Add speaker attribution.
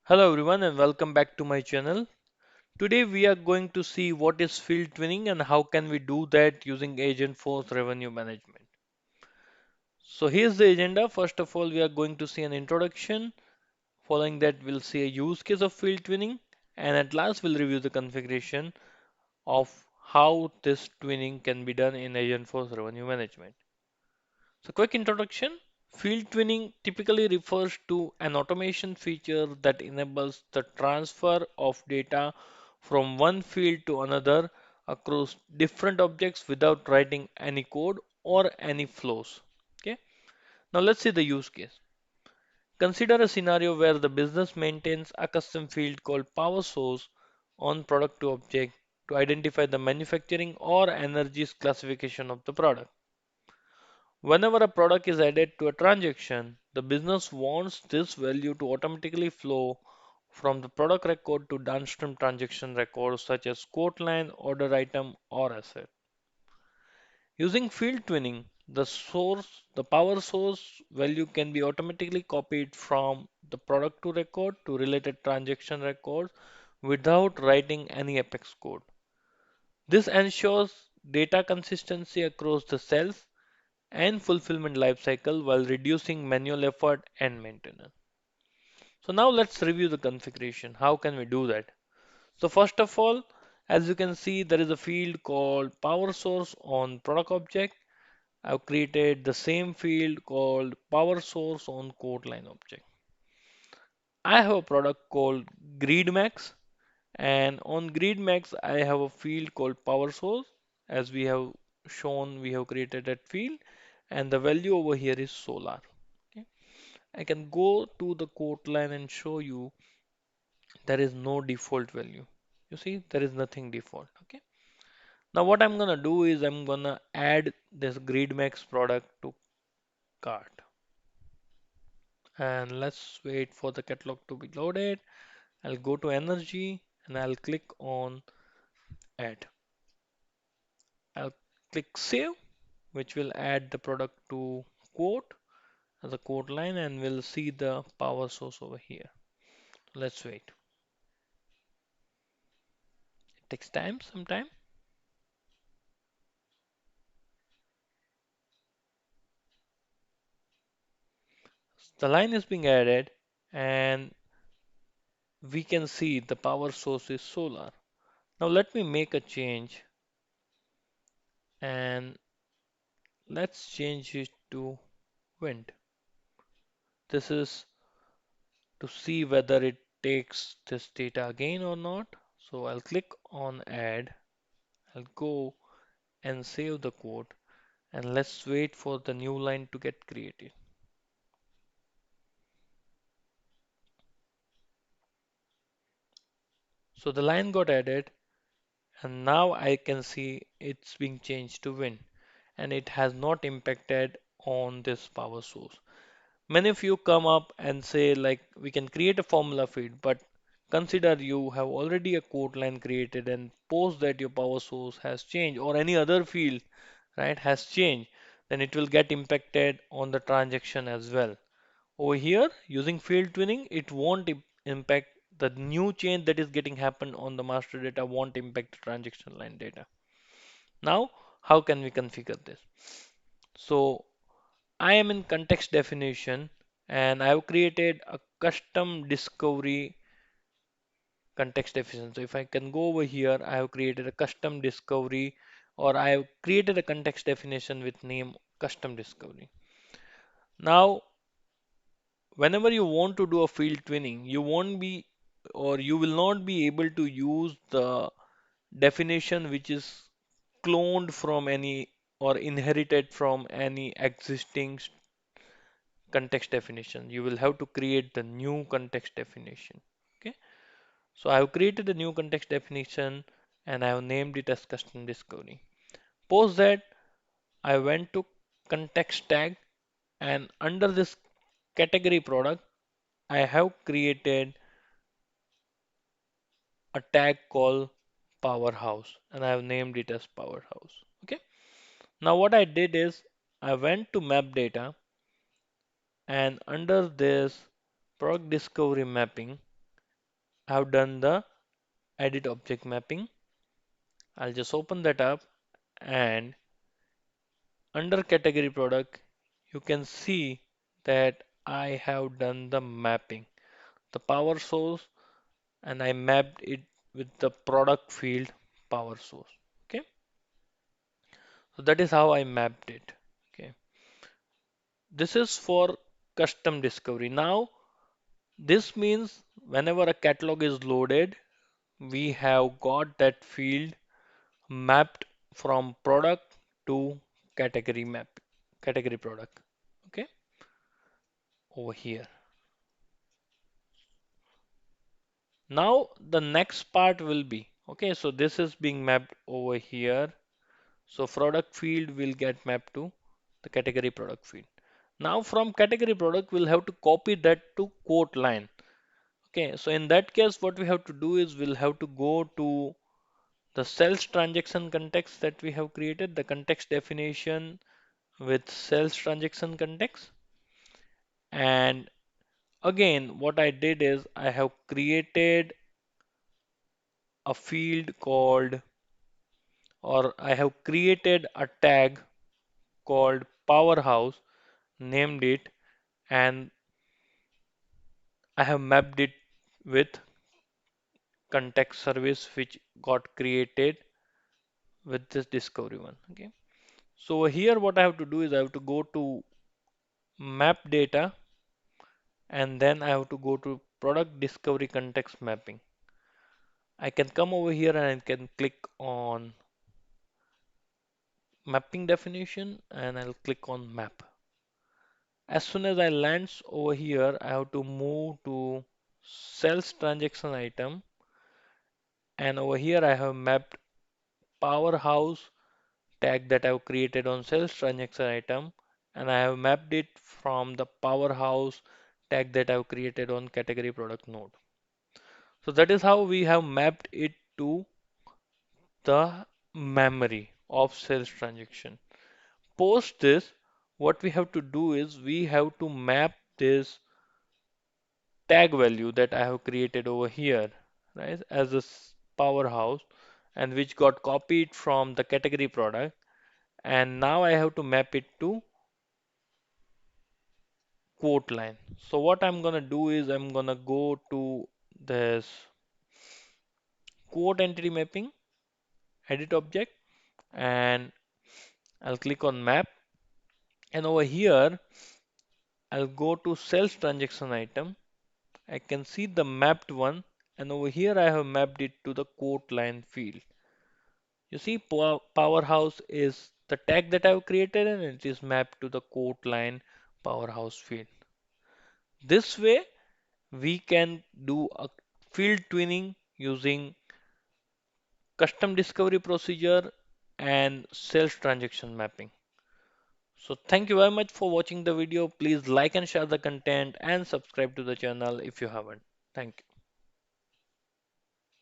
Speaker 1: Hello everyone and welcome back to my channel. Today we are going to see what is field twinning and how can we do that using Agentforce Revenue Management. So here's the agenda. First of all, we are going to see an introduction. Following that, we'll see a use case of field twinning. And at last, we'll review the configuration of how this twinning can be done in Agentforce Revenue Management. So quick introduction. Field twinning typically refers to an automation feature that enables the transfer of data from one field to another across different objects without writing any code or any flows. Okay. Now let's see the use case. Consider a scenario where the business maintains a custom field called power source on product to object to identify the manufacturing or energies classification of the product. Whenever a product is added to a transaction, the business wants this value to automatically flow from the product record to downstream transaction records such as quote line, order item, or asset. Using field twinning, the power source value can be automatically copied from the product to record to related transaction records without writing any Apex code. This ensures data consistency across the cells and fulfillment lifecycle while reducing manual effort and maintenance. So now let's review the configuration. How can we do that? So first of all, as you can see, there is a field called power source on product object. I've created the same field called power source on quote line object. I have a product called GridMax, and on GridMax I have a field called power source. As we have shown, we have created that field, and the value over here is solar. Okay. I can go to the quote line and show you there is no default value. You see, there is nothing default. Okay. Now what I'm gonna do is I'm gonna add this GridMax product to cart. And let's wait for the catalog to be loaded. I'll go to energy and I'll click on add. I'll click save, which will add the product to quote as a quote line, and we'll see the power source over here. Let's wait. It takes time, some time. The line is being added and we can see the power source is solar. Now let me make a change and let's change it to wind. This is to see whether it takes this data again or not. So I'll click on add. I'll go and save the code and let's wait for the new line to get created. So the line got added and now I can see it's being changed to wind and it has not impacted on this power source. Many of you come up and say like we can create a formula feed, but consider you have already a quote line created and post that your power source has changed or any other field, right, has changed, then it will get impacted on the transaction as well. Over here, using field twinning, it won't impact the new change that is getting happened on the master data won't impact the transaction line data. Now, how can we configure this? So I am in context definition and I have created a custom discovery context definition. So if I can go over here, I have created a custom discovery or I have created a context definition with name custom discovery. Now, whenever you want to do a field twinning, you won't be or you will not be able to use the definition which is cloned from any or inherited from any existing context definition. You will have to create the new context definition. Okay. So I have created a new context definition and I have named it as custom discovery. Post that I went to context tag and under this category product, I have created a tag called powerhouse and I have named it as powerhouse. Okay. Now what I did is I went to map data and under this product discovery mapping, I have done the edit object mapping. I'll just open that up, and under category product, you can see that I have done the mapping, the power source, and I mapped it with the product field power source. Okay, so that is how I mapped it. Okay, this is for custom discovery. Now, this means whenever a catalog is loaded, we have got that field mapped from product to category map, category product. Okay, over here. Now the next part will be, okay, so this is being mapped over here. So product field will get mapped to the category product field. Now from category product, we'll have to copy that to quote line. Okay, so in that case, what we have to do is we'll have to go to the sales transaction context that we have created, the context definition with sales transaction context. And again, what I did is I have created a field called, or I have created a tag called powerhouse, named it, and I have mapped it with context service which got created with this discovery one. Okay. So here what I have to do is I have to go to map data, and then I have to go to product discovery context mapping. I can come over here and I can click on mapping definition, and I'll click on map. As soon as I lands over here, I have to move to sales transaction item, and over here I have mapped powerhouse tag that I've created on sales transaction item, and I have mapped it from the powerhouse tag that I've created on category product node. So that is how we have mapped it to the memory of sales transaction. Post this, what we have to do is we have to map this tag value that I have created over here, right, as a powerhouse, and which got copied from the category product. And now I have to map it to quote line. So what I'm gonna do is I'm gonna go to this quote entity mapping, edit object, and I'll click on map. And over here, I'll go to sales transaction item. I can see the mapped one, and over here I have mapped it to the quote line field. You see, powerhouse is the tag that I've created, and it is mapped to the quote line powerhouse field. This way, we can do a field twinning using custom discovery procedure and sales transaction mapping. So thank you very much for watching the video. Please like and share the content and subscribe to the channel if you haven't. Thank you.